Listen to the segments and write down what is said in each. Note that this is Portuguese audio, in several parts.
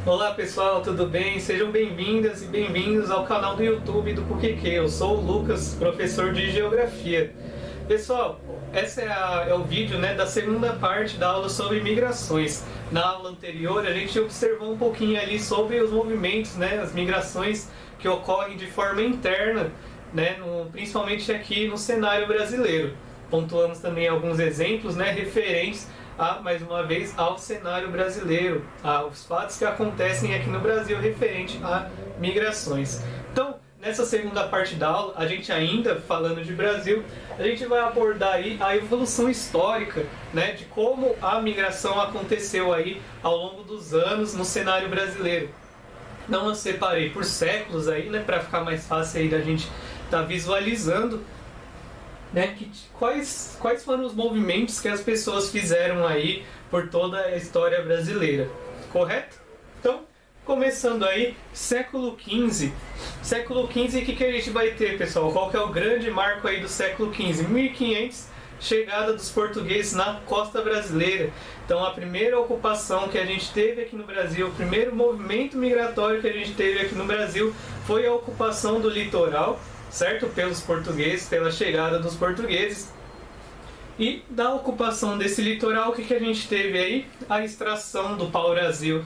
Olá pessoal, tudo bem? Sejam bem-vindas e bem-vindos ao canal do YouTube do PUC-Q. Eu sou o Lucas, professor de Geografia. Pessoal, esse é o vídeo da segunda parte da aula sobre migrações. Na aula anterior a gente observou um pouquinho ali sobre os movimentos, as migrações que ocorrem de forma interna, principalmente aqui no cenário brasileiro. Pontuamos também alguns exemplos referentes mais uma vez ao cenário brasileiro, aos fatos que acontecem aqui no Brasil referente a migrações. Então, nessa segunda parte da aula, a gente ainda falando de Brasil, a gente vai abordar aí a evolução histórica, de como a migração aconteceu aí ao longo dos anos no cenário brasileiro. Não a separei por séculos aí, para ficar mais fácil aí da gente estar visualizando. Quais foram os movimentos que as pessoas fizeram aí por toda a história brasileira, correto? Então, começando aí, século XV. Século XV, o que a gente vai ter, pessoal? Qual que é o grande marco aí do século XV? 1500, chegada dos portugueses na costa brasileira. Então, a primeira ocupação que a gente teve aqui no Brasil, o primeiro movimento migratório que a gente teve aqui no Brasil foi a ocupação do litoral, certo? Pelos portugueses, pela chegada dos portugueses. E da ocupação desse litoral, o que a gente teve aí? A extração do pau-brasil,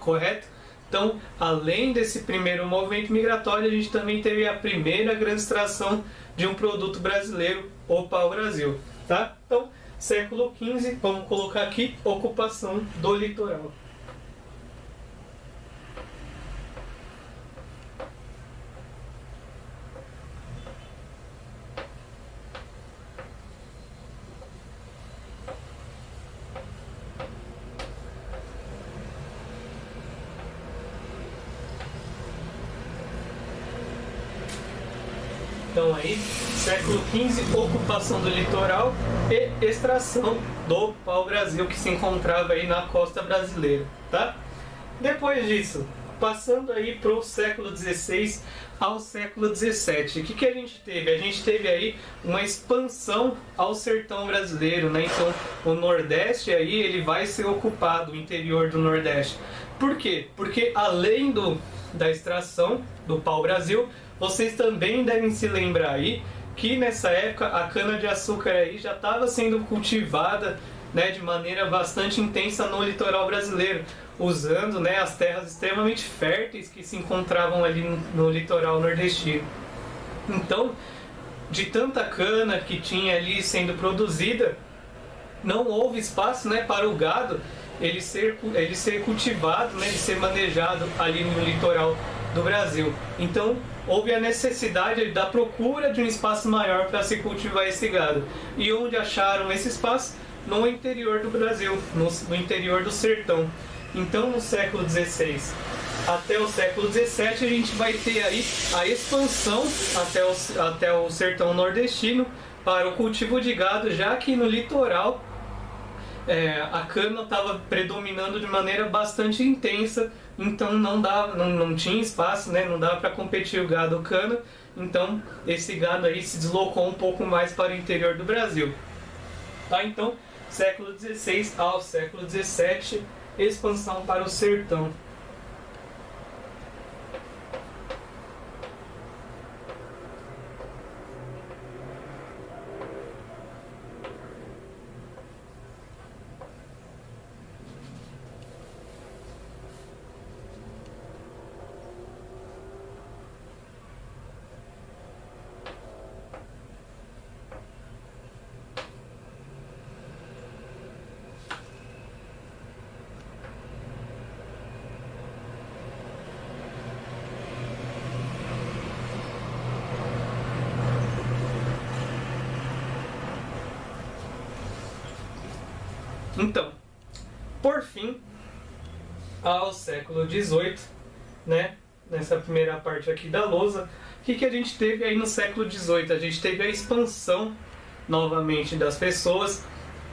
correto? Então, além desse primeiro movimento migratório, a gente também teve a primeira grande extração de um produto brasileiro, o pau-brasil, tá? Então, século XV, vamos colocar aqui, ocupação do litoral. Então aí, século XV, ocupação do litoral e extração do pau-brasil que se encontrava aí na costa brasileira, tá? Depois disso, passando aí para o século XVI ao século XVII, o que a gente teve? A gente teve aí uma expansão ao sertão brasileiro, Então, o Nordeste aí, ele vai ser ocupado, o interior do Nordeste. Por quê? Porque além da extração do pau-brasil, vocês também devem se lembrar aí que nessa época a cana-de-açúcar aí já estava sendo cultivada de maneira bastante intensa no litoral brasileiro, usando as terras extremamente férteis que se encontravam ali no litoral nordestino. Então, de tanta cana que tinha ali sendo produzida, não houve espaço para o gado ele ser cultivado, ele ser manejado ali no litoral do Brasil. Então, houve a necessidade da procura de um espaço maior para se cultivar esse gado. E onde acharam esse espaço? No interior do Brasil, no interior do sertão. Então, no século XVI até o século XVII, a gente vai ter aí a expansão até o sertão nordestino para o cultivo de gado, já que no litoral a cana estava predominando de maneira bastante intensa, então não tinha espaço, não dava para competir o gado cana, então esse gado aí se deslocou um pouco mais para o interior do Brasil. Tá? Então, século XVI ao século XVII, expansão para o sertão. Então, por fim, ao século XVIII, nessa primeira parte aqui da lousa, o que a gente teve aí no século XVIII? A gente teve a expansão, novamente, das pessoas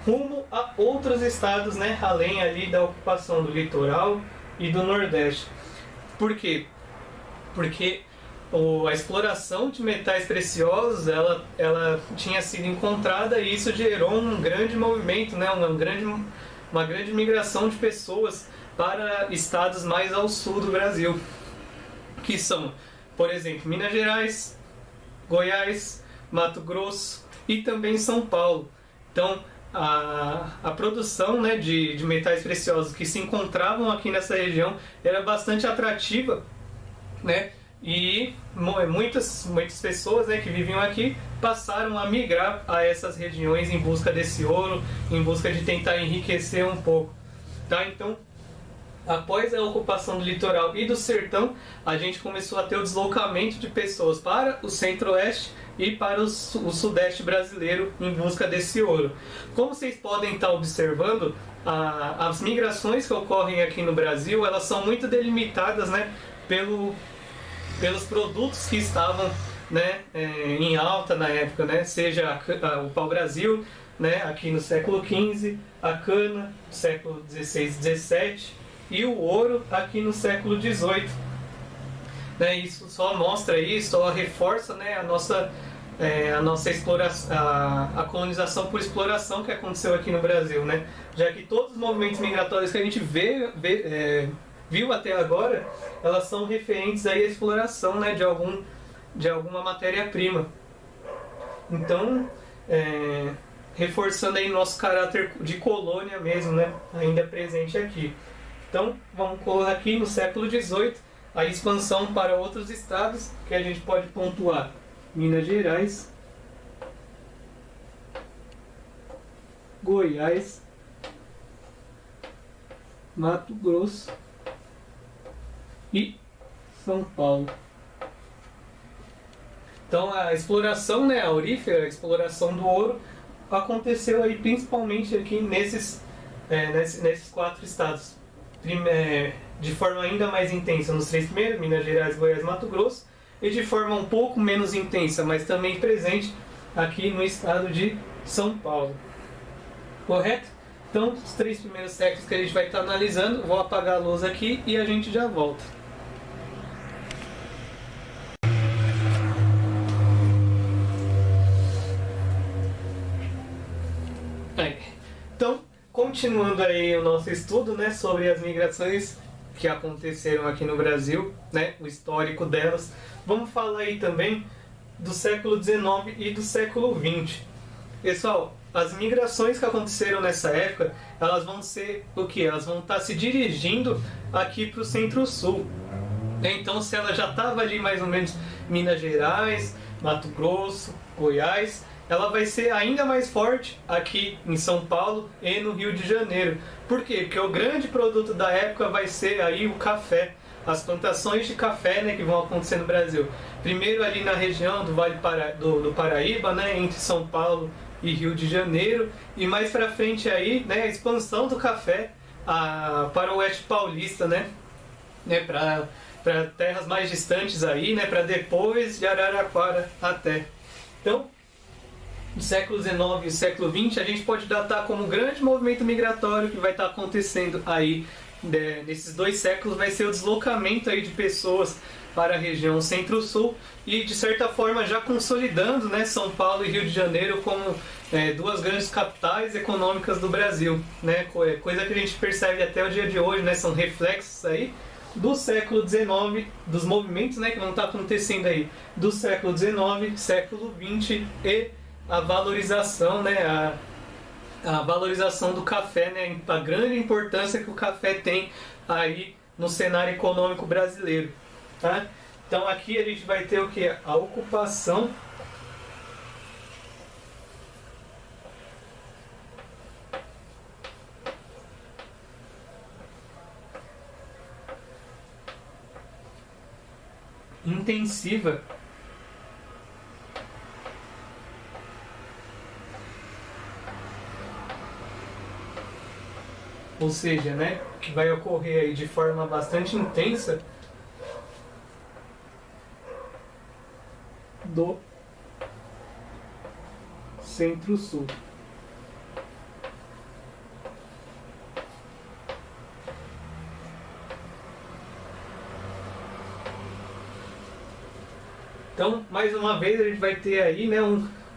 rumo a outros estados, além ali da ocupação do litoral e do Nordeste. Por quê? Porque a exploração de metais preciosos ela tinha sido encontrada e isso gerou um grande movimento, uma grande migração de pessoas para estados mais ao sul do Brasil, que são, por exemplo, Minas Gerais, Goiás, Mato Grosso e também São Paulo. Então, a produção, né, de metais preciosos que se encontravam aqui nessa região era bastante atrativa, né? E muitas pessoas, né, que viviam aqui passaram a migrar a essas regiões em busca desse ouro, em busca de tentar enriquecer um pouco, tá? Então, após a ocupação do litoral e do sertão, a gente começou a ter o deslocamento de pessoas para o centro-oeste e para o sudeste brasileiro em busca desse ouro. Como vocês podem estar observando, as migrações que ocorrem aqui no Brasil, elas são muito delimitadas, né, pelos produtos que estavam, né, em alta na época, né, seja o pau-brasil, né, aqui no século XV, a cana no século XVI e XVII, e o ouro aqui no século XVIII. Né, isso só mostra isso, só reforça, né, a nossa exploração, a colonização por exploração que aconteceu aqui no Brasil, né? Já que todos os movimentos migratórios que a gente viu até agora, elas são referentes aí à exploração, né, de alguma matéria-prima. Então, reforçando aí nosso caráter de colônia mesmo, né, ainda presente aqui. Então, vamos colocar aqui no século XVIII a expansão para outros estados que a gente pode pontuar: Minas Gerais, Goiás, Mato Grosso e São Paulo. Então, a exploração, né, aurífera, a exploração do ouro aconteceu aí principalmente aqui nesses 4 estados. De forma ainda mais intensa nos 3 primeiros, Minas Gerais, Goiás e Mato Grosso, e de forma um pouco menos intensa, mas também presente aqui no estado de São Paulo. Correto? Então, os 3 primeiros séculos que a gente vai estar analisando, vou apagar a luz aqui e a gente já volta. Então, continuando aí o nosso estudo, né, sobre as migrações que aconteceram aqui no Brasil, né, o histórico delas, vamos falar aí também do século XIX e do século XX. Pessoal, as migrações que aconteceram nessa época, elas vão ser o que? Elas vão estar se dirigindo aqui para o Centro-Sul. Então, se ela já estava ali mais ou menos Minas Gerais, Mato Grosso, Goiás, ela vai ser ainda mais forte aqui em São Paulo e no Rio de Janeiro. Por quê? Porque o grande produto da época vai ser aí o café, as plantações de café, né, que vão acontecer no Brasil. Primeiro ali na região do Vale do Paraíba, né, entre São Paulo e Rio de Janeiro, e mais para frente aí, né, a expansão do café para o oeste paulista, né, para terras mais distantes aí, né, para depois de Araraquara até. Então, no século XIX e o século XX, a gente pode datar como um grande movimento migratório que vai estar acontecendo aí, nesses 2 séculos, vai ser o deslocamento aí de pessoas para a região Centro-Sul e, de certa forma, já consolidando, né, São Paulo e Rio de Janeiro como 2 grandes capitais econômicas do Brasil, né, coisa que a gente percebe até o dia de hoje, né, são reflexos aí do século XIX, dos movimentos, né, que vão estar acontecendo aí do século XIX, século XX e a valorização, né, a valorização do café, né, a grande importância que o café tem aí no cenário econômico brasileiro, tá? Então aqui a gente vai ter o que? A ocupação intensiva ou seja, né, que vai ocorrer aí de forma bastante intensa do Centro-Sul. Então, mais uma vez, a gente vai ter aí, né,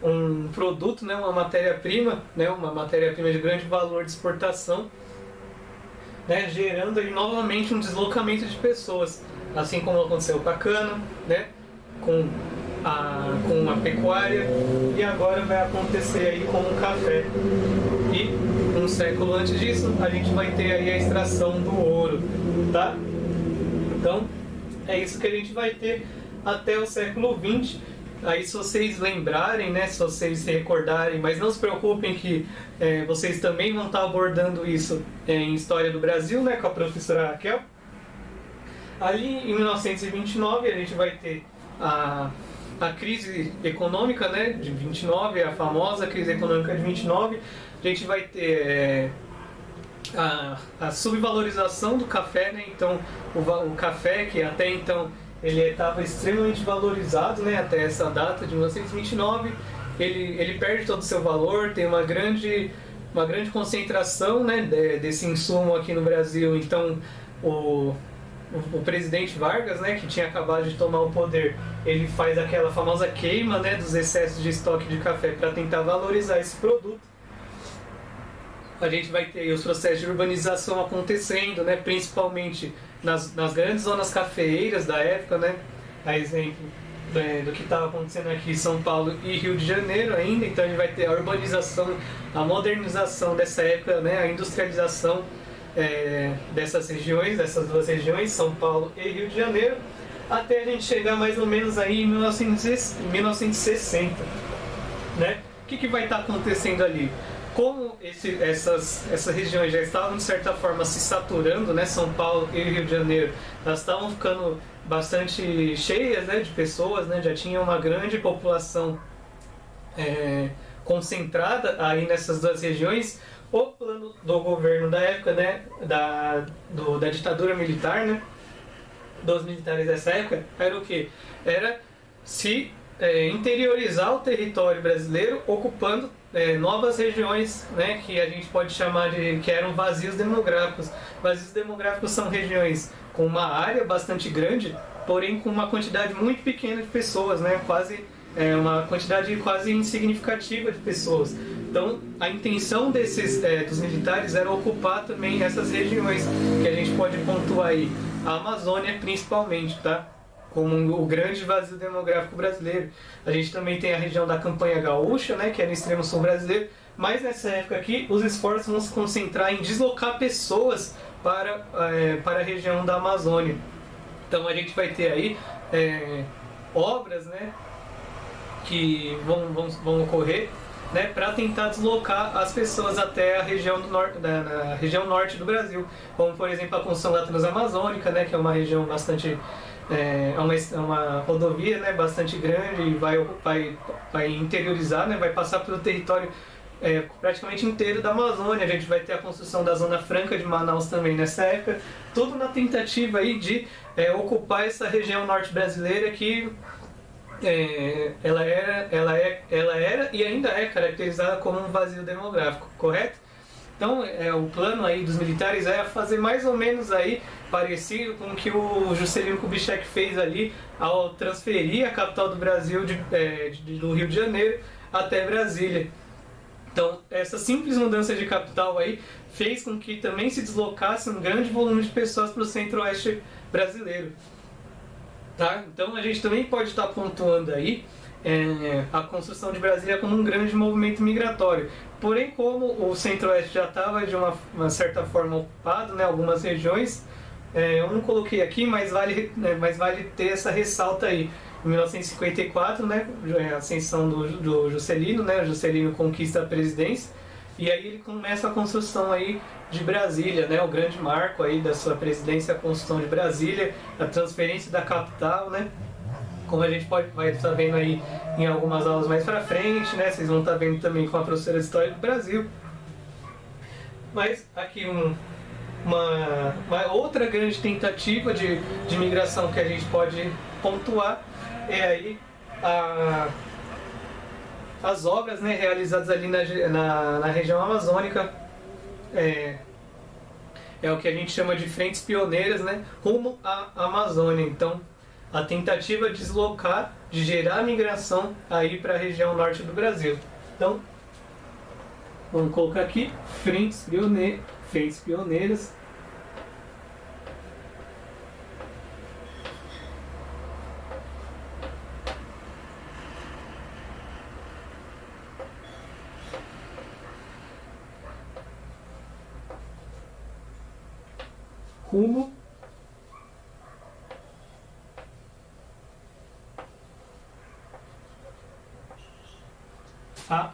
um produto, né, uma matéria-prima, né, uma matéria-prima de grande valor de exportação, né, gerando aí novamente um deslocamento de pessoas, assim como aconteceu com a cana, né, com a pecuária, e agora vai acontecer aí com o café. E um século antes disso, a gente vai ter aí a extração do ouro, tá? Então, é isso que a gente vai ter até o século XX. Aí, se vocês lembrarem, né, se vocês se recordarem, mas não se preocupem que vocês também vão estar abordando isso em História do Brasil, né, com a professora Raquel. Ali, em 1929, a gente vai ter a crise econômica, né, de 29, a famosa crise econômica de 29. A gente vai ter a subvalorização do café, né? Então o café, que até então ele estava extremamente valorizado, né, até essa data de 1929, ele perde todo o seu valor, tem uma grande concentração, né, desse insumo aqui no Brasil. Então o presidente Vargas, né, que tinha acabado de tomar o poder, ele faz aquela famosa queima, né, dos excessos de estoque de café para tentar valorizar esse produto. A gente vai ter os processos de urbanização acontecendo, né, principalmente nas grandes zonas cafeeiras da época, né, a exemplo do que estava acontecendo aqui em São Paulo e Rio de Janeiro ainda. Então a gente vai ter a urbanização, a modernização dessa época, né, a industrialização dessas duas regiões, São Paulo e Rio de Janeiro, até a gente chegar mais ou menos aí em 1960, né? O que vai estar acontecendo ali? Como essas regiões já estavam de certa forma se saturando, né? São Paulo e Rio de Janeiro, elas estavam ficando bastante cheias, né, de pessoas, né? Já tinha uma grande população concentrada aí nessas duas regiões. O plano do governo da época, né, da ditadura militar, né, dos militares dessa época, era o quê? Era se interiorizar o território brasileiro, ocupando novas regiões, né, que a gente pode chamar que eram vazios demográficos. Vazios demográficos são regiões com uma área bastante grande, porém com uma quantidade muito pequena de pessoas, né, uma quantidade quase insignificativa de pessoas. Então, a intenção dos militares era ocupar também essas regiões, que a gente pode pontuar aí, a Amazônia principalmente, tá? Como o grande vazio demográfico brasileiro. A gente também tem a região da Campanha Gaúcha, né, que é no extremo sul brasileiro, mas nessa época aqui, os esforços vão se concentrar em deslocar pessoas para a região da Amazônia. Então, a gente vai ter aí obras, né, que vão ocorrer, né, para tentar deslocar as pessoas até a região na região norte do Brasil, como por exemplo a construção da Transamazônica, né, que é uma região bastante uma rodovia, né, bastante grande, e vai interiorizar, né, vai passar pelo território praticamente inteiro da Amazônia. A gente vai ter a construção da Zona Franca de Manaus também nessa época, tudo na tentativa aí de ocupar essa região norte brasileira que ela era e ainda é caracterizada como um vazio demográfico, correto? Então, o plano aí dos militares é fazer mais ou menos aí parecido com o que o Juscelino Kubitschek fez ali ao transferir a capital do Brasil do Rio de Janeiro até Brasília. Então, essa simples mudança de capital aí fez com que também se deslocasse um grande volume de pessoas para o centro-oeste brasileiro. Tá? Então a gente também pode estar pontuando aí a construção de Brasília como um grande movimento migratório. Porém, como o centro-oeste já estava de uma certa forma ocupado, né, algumas regiões, eu não coloquei aqui, mas vale ter essa ressalta aí. Em 1954, né, a ascensão do Juscelino, né, o Juscelino conquista a presidência, e aí ele começa a construção aí de Brasília, né, o grande marco aí da sua presidência, a construção de Brasília, a transferência da capital, né, como a gente vai estar vendo aí em algumas aulas mais para frente, né, vocês vão estar vendo também com a professora de História do Brasil. Mas aqui uma outra grande tentativa de migração que a gente pode pontuar é aí as obras, né, realizadas ali na região amazônica, é o que a gente chama de frentes pioneiras, né, rumo à Amazônia. Então, a tentativa de deslocar, de gerar migração aí para a região norte do Brasil. Então, vamos colocar aqui frentes pioneiras rumo a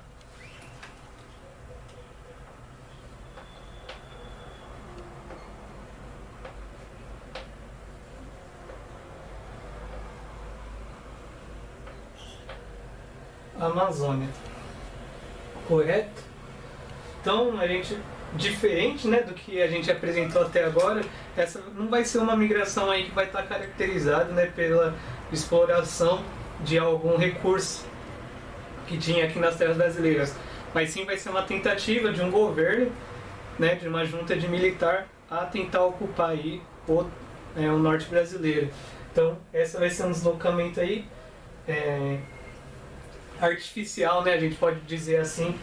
Amazônia, correto? Então, a gente, diferente, né, do que a gente apresentou até agora, essa não vai ser uma migração aí que vai estar caracterizada, né, pela exploração de algum recurso que tinha aqui nas terras brasileiras, mas sim vai ser uma tentativa de um governo, né, de uma junta de militar a tentar ocupar aí o norte brasileiro. Então, essa vai ser um deslocamento aí artificial, né, a gente pode dizer assim,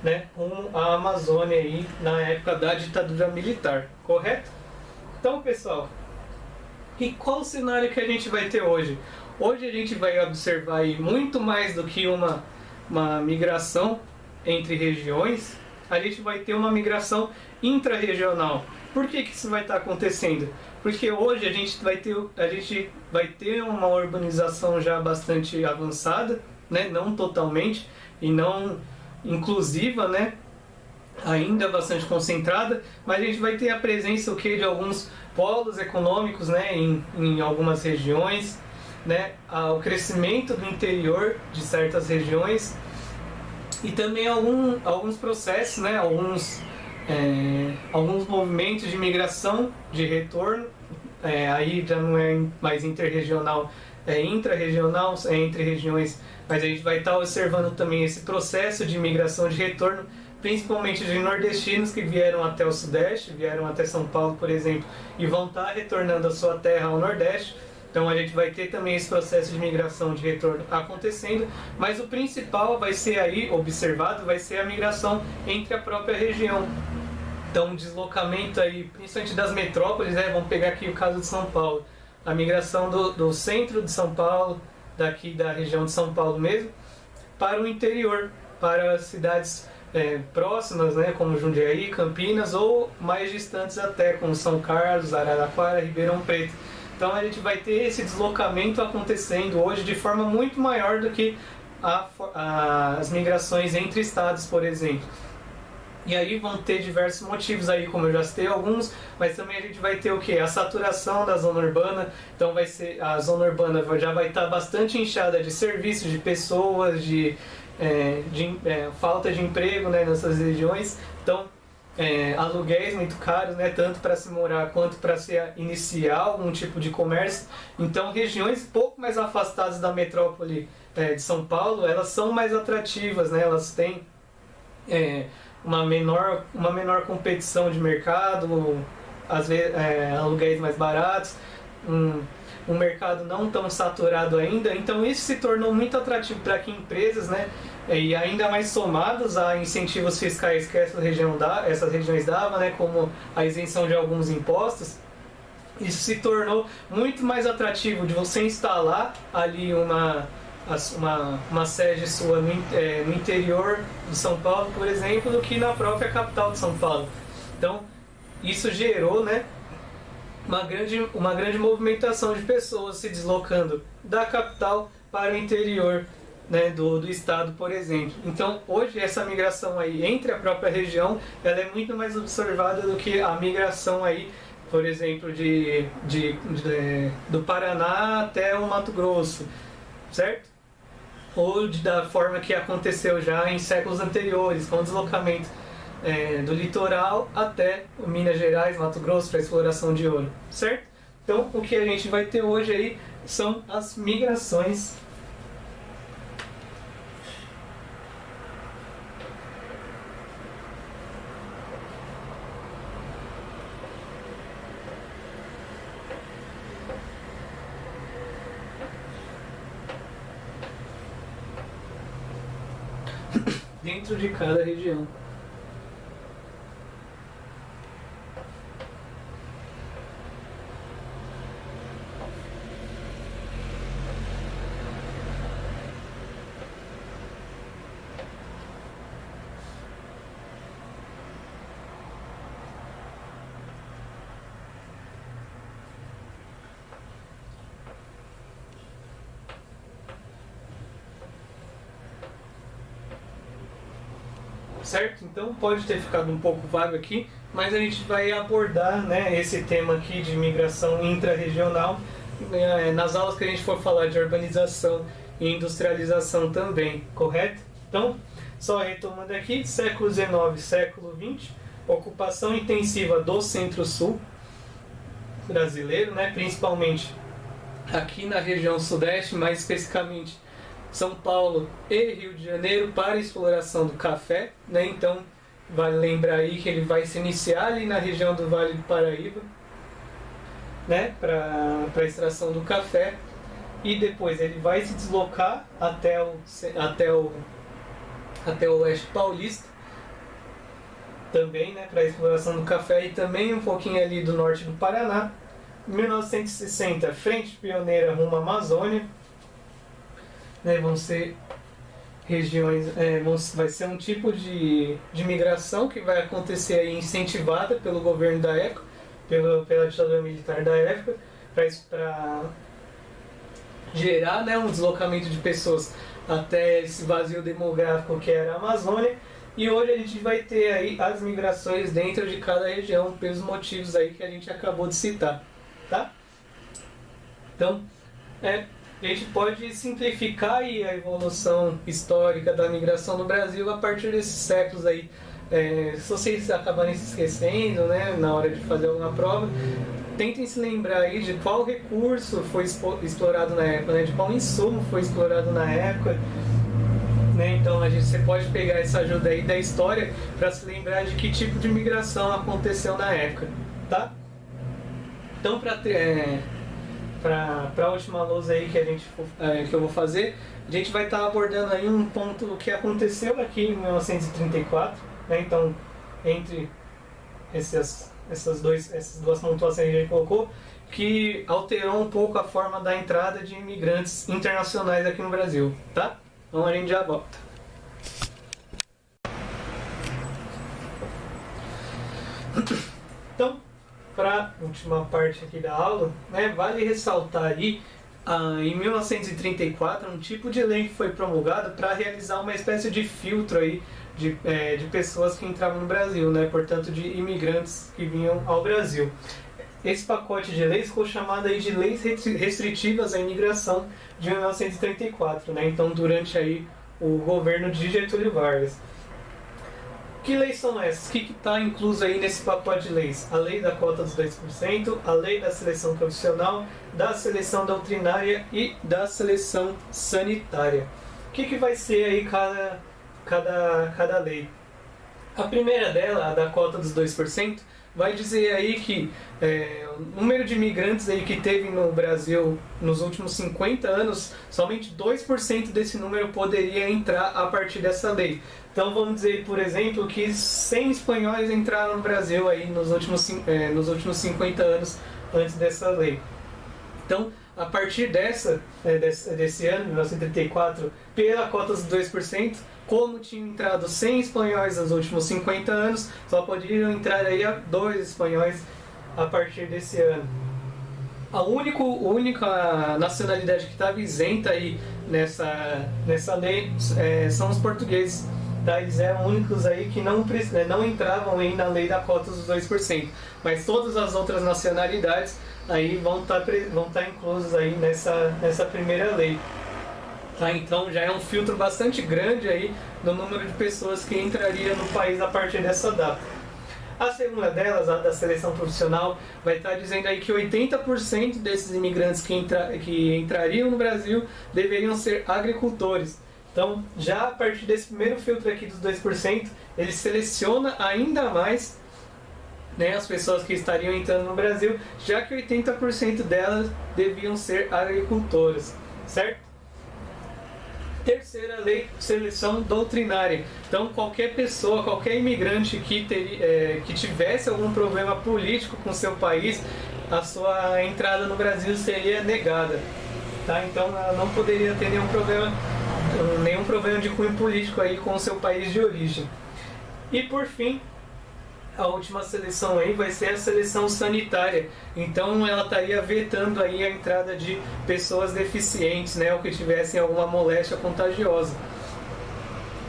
né, rumo à Amazônia aí na época da ditadura militar, correto? Então, pessoal, qual o cenário que a gente vai ter hoje? Hoje a gente vai observar aí muito mais do que uma migração entre regiões, a gente vai ter uma migração intra-regional. Por que isso vai estar acontecendo? Porque hoje a gente vai ter uma urbanização já bastante avançada, né? Não totalmente e não inclusiva, né? Ainda bastante concentrada, mas a gente vai ter a presença de alguns polos econômicos, né? Em algumas regiões, né? O crescimento do interior de certas regiões e também alguns processos, né? Alguns movimentos de migração, de retorno, aí já não é mais interregional, é intra-regional, é entre regiões, mas a gente vai estar observando também esse processo de migração de retorno, principalmente de nordestinos que vieram até o Sudeste, vieram até São Paulo, por exemplo, e vão estar retornando a sua terra ao Nordeste. Então a gente vai ter também esse processo de migração de retorno acontecendo, mas o principal vai ser aí, observado, vai ser a migração entre a própria região. Então o deslocamento aí, principalmente das metrópoles, né? Vamos pegar aqui o caso de São Paulo. A migração do centro de São Paulo, daqui da região de São Paulo mesmo, para o interior, para as cidades próximas, né, como Jundiaí, Campinas, ou mais distantes até, como São Carlos, Araraquara, Ribeirão Preto. Então a gente vai ter esse deslocamento acontecendo hoje de forma muito maior do que as migrações entre estados, por exemplo. E aí vão ter diversos motivos aí, como eu já citei alguns, mas também a gente vai ter o que? A saturação da zona urbana. Então a zona urbana já vai estar bastante inchada de serviços, de pessoas, de falta de emprego, né, nessas regiões. Então aluguéis muito caros, né, tanto para se morar quanto para se iniciar algum tipo de comércio. Então regiões pouco mais afastadas da metrópole de São Paulo, elas são mais atrativas, né, elas têm uma menor competição de mercado, às vezes aluguéis mais baratos, um mercado não tão saturado ainda. Então isso se tornou muito atrativo para que empresas, né, e ainda mais somados a incentivos fiscais que essas regiões davam, né, como a isenção de alguns impostos, isso se tornou muito mais atrativo de você instalar ali uma sede sua no interior de São Paulo, por exemplo, do que na própria capital de São Paulo. Então, isso gerou, né, uma grande movimentação de pessoas se deslocando da capital para o interior, né, do estado, por exemplo. Então, hoje, essa migração aí entre a própria região, ela é muito mais observada do que a migração aí, por exemplo, do Paraná até o Mato Grosso, certo? Ou da forma que aconteceu já em séculos anteriores, com o deslocamento do litoral até o Minas Gerais, Mato Grosso, para exploração de ouro, certo? Então, o que a gente vai ter hoje aí são as migrações dentro de cada região. certo? Então pode ter ficado um pouco vago aqui, mas a gente vai abordar, né, esse tema aqui de imigração intra-regional nas aulas que a gente for falar de urbanização e industrialização também, correto? Então, só retomando aqui, século XIX, século XX, ocupação intensiva do Centro-Sul brasileiro, né, principalmente aqui na região sudeste, mais especificamente São Paulo e Rio de Janeiro, para a exploração do café, né? Então vale lembrar aí que ele vai se iniciar ali na região do Vale do Paraíba, né, para a extração do café, e depois ele vai se deslocar até o oeste paulista, também, né, para a exploração do café, e também um pouquinho ali do norte do Paraná. Em 1960, frente pioneira rumo à Amazônia, né, vão ser regiões, vai ser um tipo de migração que vai acontecer aí, incentivada pelo governo da época, pela ditadura militar da época, para gerar, né, um deslocamento de pessoas até esse vazio demográfico que era a Amazônia. E hoje a gente vai ter aí as migrações dentro de cada região, pelos motivos aí que a gente acabou de citar, tá? Então, a gente pode simplificar aí a evolução histórica da migração no Brasil a partir desses séculos aí. Se vocês acabarem se esquecendo, né, na hora de fazer alguma prova, tentem se lembrar aí de qual recurso foi explorado na época, né, de qual insumo foi explorado na época. Né? Então você pode pegar essa ajuda aí da história para se lembrar de que tipo de migração aconteceu na época, tá? Então para a última lousa aí que eu vou fazer, a gente vai estar abordando aí um ponto que aconteceu aqui em 1934, né? Então entre essas duas pontuações que a gente colocou, que alterou um pouco a forma da entrada de imigrantes internacionais aqui no Brasil, tá? Então a gente já volta. Então, para a última parte aqui da aula, né, vale ressaltar aí, em 1934, um tipo de lei que foi promulgado para realizar uma espécie de filtro aí de pessoas que entravam no Brasil, né, portanto de imigrantes que vinham ao Brasil. Esse pacote de leis ficou chamado aí de Leis Restritivas à Imigração de 1934, né? Então, durante aí o governo de Getúlio Vargas. Que leis são essas? O que está incluso aí nesse pacote de leis? A lei da cota dos 2%, a lei da seleção profissional, da seleção doutrinária e da seleção sanitária. O que vai ser aí cada lei? A primeira dela, a da cota dos 2%, vai dizer aí que o número de imigrantes aí que teve no Brasil nos últimos 50 anos, somente 2% desse número poderia entrar a partir dessa lei. Então vamos dizer, por exemplo, que 100 espanhóis entraram no Brasil aí nos últimos 50 anos antes dessa lei. Então, a partir desse ano, 1934, pela cota dos 2%, como tinham entrado 100 espanhóis nos últimos 50 anos, só poderiam entrar aí 2 espanhóis a partir desse ano. A única nacionalidade que estava isenta aí nessa lei são os portugueses. Tá? Eles eram únicos aí que não entravam aí na lei da cota dos 2%. Mas todas as outras nacionalidades aí vão estar inclusas aí nessa primeira lei. Tá, então já é um filtro bastante grande aí no número de pessoas que entraria no país a partir dessa data. A segunda delas, a da seleção profissional, vai estar dizendo aí que 80% desses imigrantes que entrariam no Brasil deveriam ser agricultores. Então, já a partir desse primeiro filtro aqui dos 2%, ele seleciona ainda mais, né, as pessoas que estariam entrando no Brasil, já que 80% delas deviam ser agricultoras, certo? Terceira lei, seleção doutrinária. Então, qualquer pessoa, qualquer imigrante que tivesse algum problema político com seu país, a sua entrada no Brasil seria negada. Tá? Então, ela não poderia ter nenhum problema de cunho político aí com o seu país de origem. E, por fim, a última seleção aí vai ser a seleção sanitária. Então ela estaria vetando aí a entrada de pessoas deficientes, né, ou que tivessem alguma moléstia contagiosa.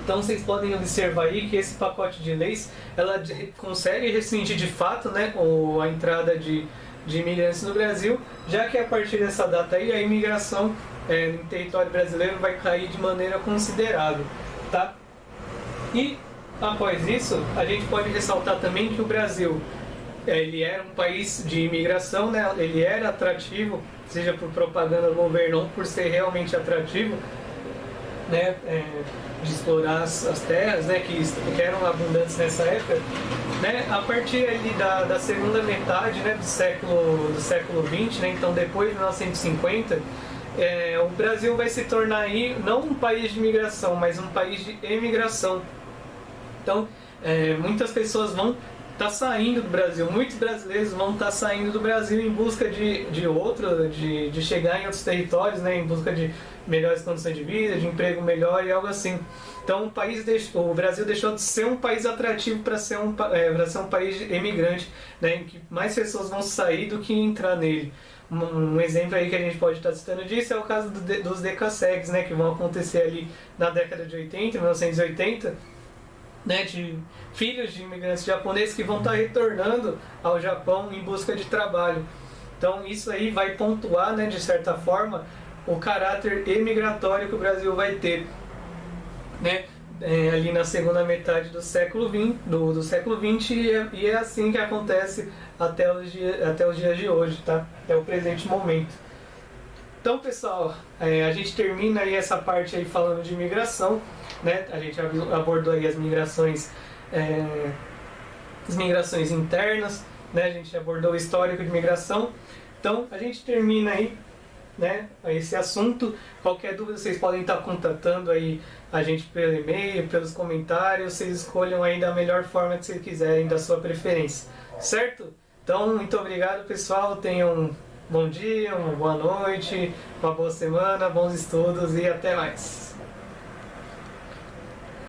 Então vocês podem observar aí que esse pacote de leis, ela consegue restringir de fato, né, a entrada de imigrantes no Brasil, já que a partir dessa data aí a imigração no território brasileiro vai cair de maneira considerável, tá? E após isso, a gente pode ressaltar também que o Brasil, ele era um país de imigração, né? Ele era atrativo, seja por propaganda do governo ou por ser realmente atrativo, né? De explorar as terras, né? que eram abundantes nessa época, né? A partir ali da segunda metade, né? do século XX, né? Então depois de 1950, o Brasil vai se tornar aí não um país de imigração, mas um país de emigração. Então muitas pessoas vão estar saindo do Brasil, muitos brasileiros vão estar saindo do Brasil em busca de chegar em outros territórios, né, em busca de melhores condições de vida, de emprego melhor e algo assim. Então o Brasil deixou de ser um país atrativo para ser um país emigrante, né, em que mais pessoas vão sair do que entrar nele. Um exemplo aí que a gente pode estar citando disso é o caso dos decassegues, né, que vão acontecer ali na década de 80, 1980, né, de filhos de imigrantes japoneses que vão estar retornando ao Japão em busca de trabalho. Então isso aí vai pontuar, né, de certa forma, o caráter emigratório que o Brasil vai ter, né, ali na segunda metade do século XX, e é assim que acontece até os dias de hoje, tá? Até o presente momento. Então, pessoal, a gente termina aí essa parte aí falando de imigração, né? A gente abordou aí as migrações internas, né? A gente abordou o histórico de migração. Então, a gente termina aí, né, esse assunto. Qualquer dúvida vocês podem estar contatando aí a gente pelo e-mail, pelos comentários. Vocês escolham aí da melhor forma que vocês quiserem, da sua preferência, certo? Então, muito obrigado, pessoal. Tenham um bom dia, uma boa noite, uma boa semana, bons estudos e até mais.